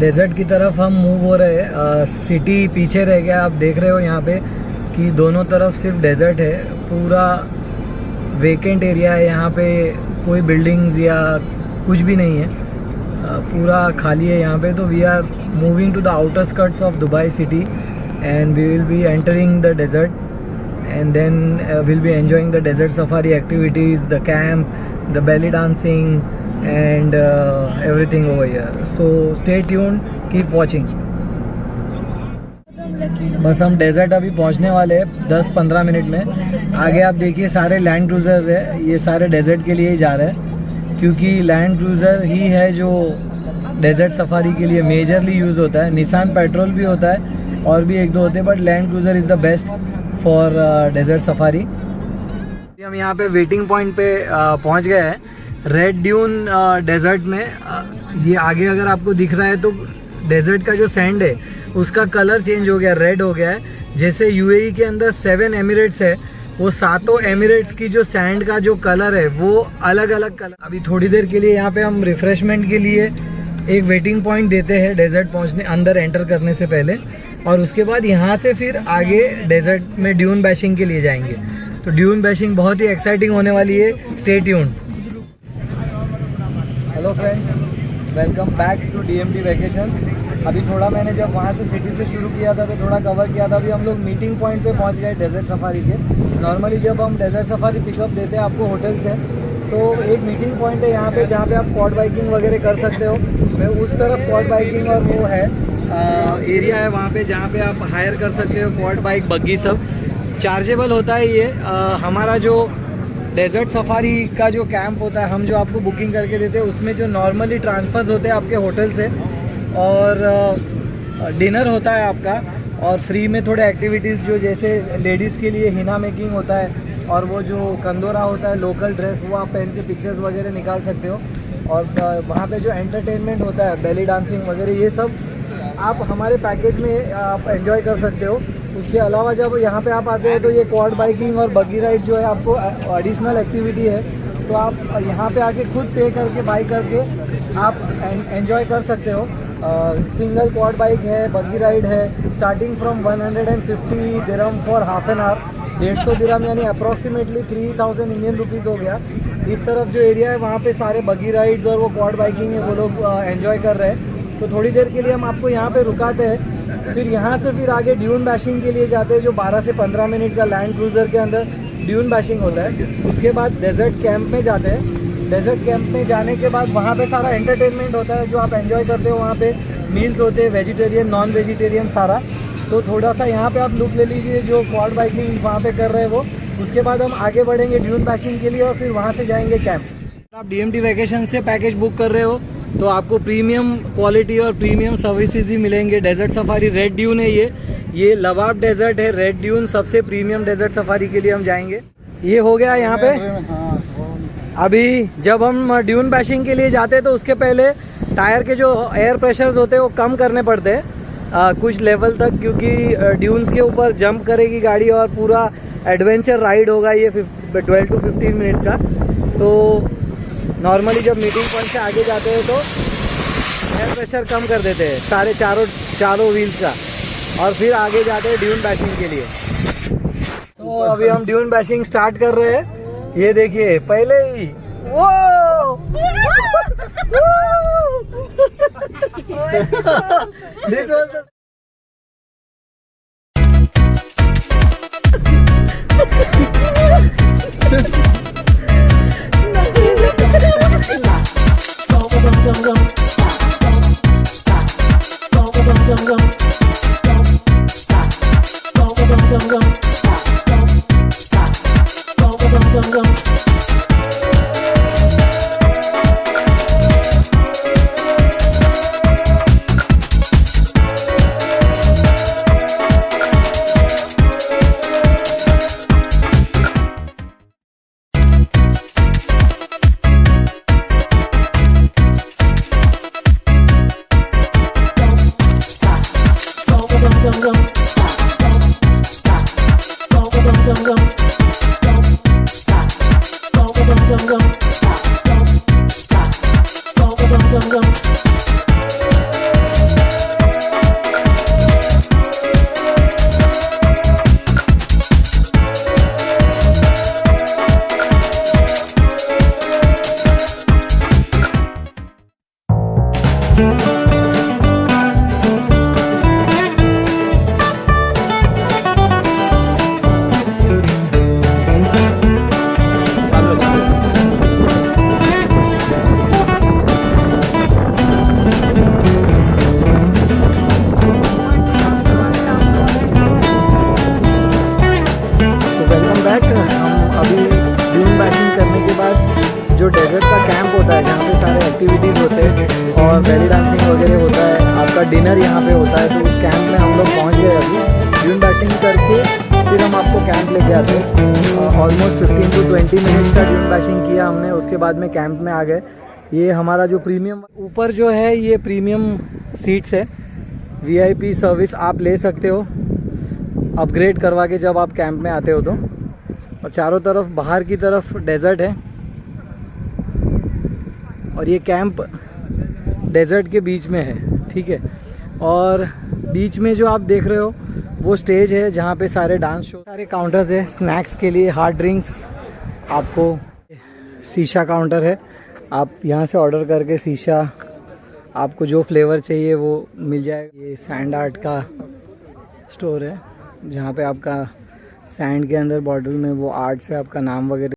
Desert की तरफ हम मूव हो रहे हैं। सिटी पीछे रह गया, आप देख रहे हो यहाँ पे कि दोनों तरफ सिर्फ डेजर्ट है, पूरा वेकेंट एरिया है। यहाँ पे कोई बिल्डिंग्स या कुछ भी नहीं है, पूरा खाली है यहाँ पे। तो we are moving to the outer skirts of Dubai city and we will be entering the desert and then we'll be enjoying the desert safari activities, the camp, the belly dancing and everything over here. So stay tuned, keep watching. बस हम desert अभी पहुंचने वाले हैं 10-15 minute में। आगे आप देखिए सारे लैंड क्रूज़र्स है, ये सारे डेजर्ट के लिए ही जा रहे हैं, क्योंकि लैंड क्रूज़र ही है जो डेजर्ट सफारी के लिए मेजरली यूज़ होता है। निसान पेट्रोल भी होता है और भी एक दो होते हैं, but land cruiser is the best for desert safari. हम यहाँ पे वेटिंग पॉइंट पे पहुँच गए हैं रेड ड्यून डेजर्ट में। ये आगे अगर आपको दिख रहा है तो डेजर्ट का जो सैंड है उसका कलर चेंज हो गया, रेड हो गया है। जैसे यूएई के अंदर 7 एमिरेट्स है, वो सातों एमिरेट्स की जो सैंड का जो कलर है वो अलग अलग कलर। अभी थोड़ी देर के लिए यहाँ पे हम रिफ्रेशमेंट के लिए एक वेटिंग पॉइंट देते हैं डेजर्ट पहुँचने, अंदर एंटर करने से पहले, और उसके बाद यहाँ से फिर आगे डेजर्ट में ड्यून बैशिंग के लिए जाएंगे। तो ड्यून बैशिंग बहुत ही एक्साइटिंग होने वाली है, stay tuned. Hello friends, welcome back to DMT vacation. अभी थोड़ा मैंने जब वहाँ से सिटी से शुरू किया था तो थोड़ा कवर किया था। अभी हम लोग मीटिंग पॉइंट पे पहुँच गए डेजर्ट सफारी के। नॉर्मली जब हम डेजर्ट सफारी पिकअप देते हैं आपको होटल से, तो एक मीटिंग पॉइंट है यहाँ पे जहाँ पे आप क्वाड बाइकिंग वगैरह कर सकते हो। मैं उस तरफ क्वाड बाइकिंग और वो है एरिया है वहाँ पे जहाँ पे आप हायर कर सकते हो क्वाड बाइक, बग्गी, सब चार्जेबल होता है। ये हमारा जो डेजर्ट सफारी का जो कैंप होता है, हम जो आपको बुकिंग करके देते हैं, उसमें जो नॉर्मली ट्रांसफ़र्स होते हैं आपके होटल से, और डिनर होता है आपका, और फ्री में थोड़े एक्टिविटीज़ जो जैसे लेडीज़ के लिए हिना मेकिंग होता है, और वो जो कंदोरा होता है लोकल ड्रेस, वो आप पहन के पिक्चर्स वगैरह निकाल सकते हो। और वहाँ पे जो एंटरटेनमेंट होता है, बेली डांसिंग वगैरह, ये सब आप हमारे पैकेज में आप एंजॉय कर सकते हो। उसके अलावा जब यहाँ पे आप आते हैं तो ये क्वाड बाइकिंग और बग्गी राइड जो है आपको एडिशनल एक्टिविटी है, तो आप यहाँ पे आके खुद पे करके बाई करके आप एंजॉय कर सकते हो। सिंगल क्वाड बाइक है, बग्गी राइड है, starting from 150 dirham for half an hour, 150 दिरहम यानी अप्रॉक्सीमेटली 3000 इंडियन रुपीज़ हो गया। इस तरफ जो एरिया है वहाँ पे सारे बग्गी राइड्स और वो क्वाड बाइकिंग है, वो लोग एंजॉय कर रहे हैं। तो थोड़ी देर के लिए हम आपको यहाँ पे रुकाते हैं, फिर यहाँ से फिर आगे ड्यून बैशिंग के लिए जाते हैं, जो 12 से 15 मिनट का लैंड क्रूज़र के अंदर ड्यून बैशिंग होता है। उसके बाद डेजर्ट कैंप में जाते हैं। डेजर्ट कैंप में जाने के बाद वहाँ पे सारा एंटरटेनमेंट होता है जो आप एंजॉय करते हो। वहाँ पे मील्स होते हैं, वेजिटेरियन, नॉन वेजिटेरियन सारा। तो थोड़ा सा यहाँ पे आप लुक ले लीजिए जो क्वाड बाइकिंग वहाँ पे कर रहे हैं वो। उसके बाद हम आगे बढ़ेंगे ड्यून बैशिंग के लिए और फिर वहाँ से जाएंगे कैंप। आप डीएमटी वैकेशन से पैकेज बुक कर रहे हो तो आपको प्रीमियम क्वालिटी और प्रीमियम सर्विसेज ही मिलेंगे। डेजर्ट सफारी रेड ड्यून है, ये लवाब डेजर्ट है, रेड ड्यून सबसे प्रीमियम डेजर्ट सफारी के लिए हम जाएंगे। ये हो गया यहाँ पे। अभी जब हम ड्यून बैशिंग के लिए जाते हैं तो उसके पहले टायर के जो एयर प्रेशर्स होते हैं वो कम करने पड़ते हैं कुछ लेवल तक, क्योंकि ड्यून्स के ऊपर जंप करेगी गाड़ी और पूरा एडवेंचर राइड होगा ये 12 to 15 मिनट्स का। तो नॉर्मली जब मीटिंग पॉइंट से आगे जाते हैं तो एयर प्रेशर कम कर देते हैं सारे चारों व्हील्स का, और फिर आगे जाते हैं ड्यून बैशिंग के लिए। तो अभी हम ड्यून बैशिंग स्टार्ट कर रहे हैं। ये देखिए पहले ही वो दिस वाज द एक्टिविटीज़ होते हैं और बेली डांसिंग वगैरह होता है, आपका डिनर यहाँ पे होता है। तो उस कैंप में हम लोग पहुँच गए अभी। ड्यून बाशिंग करके फिर हम आपको कैंप लेके आते हैं। ऑलमोस्ट 15 to 20 मिनट्स का ड्यून बाशिंग किया हमने, उसके बाद में कैंप में आ गए। ये हमारा जो प्रीमियम ऊपर जो है ये प्रीमियम सीट्स है, VIP सर्विस आप ले सकते हो अपग्रेड करवा के जब आप कैंप में आते हो तो। और चारों तरफ बाहर की तरफ डेजर्ट है और ये कैंप डेजर्ट के बीच में है, ठीक है। और बीच में जो आप देख रहे हो वो स्टेज है जहाँ पे सारे डांस शो, सारे काउंटर्स है स्नैक्स के लिए, हार्ड ड्रिंक्स, आपको शीशा काउंटर है, आप यहाँ से ऑर्डर करके शीशा आपको जो फ्लेवर चाहिए वो मिल जाएगा। ये सैंड आर्ट का स्टोर है जहाँ पे आपका सैंड के अंदर बॉटल में वो आर्ट से आपका नाम वगैरह।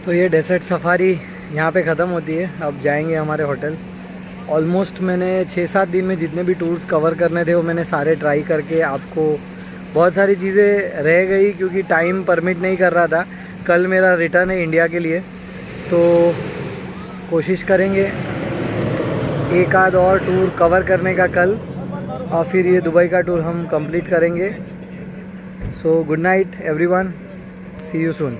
तो ये डेजर्ट सफारी यहाँ पे ख़त्म होती है, अब जाएंगे हमारे होटल। ऑलमोस्ट मैंने 6-7 दिन में जितने भी टूर्स कवर करने थे वो मैंने सारे ट्राई करके, आपको बहुत सारी चीज़ें रह गई क्योंकि टाइम परमिट नहीं कर रहा था। कल मेरा रिटर्न है इंडिया के लिए, तो कोशिश करेंगे एक आध और टूर कवर करने का कल, और फिर ये दुबई का टूर हम कंप्लीट करेंगे। So good night everyone, see you soon.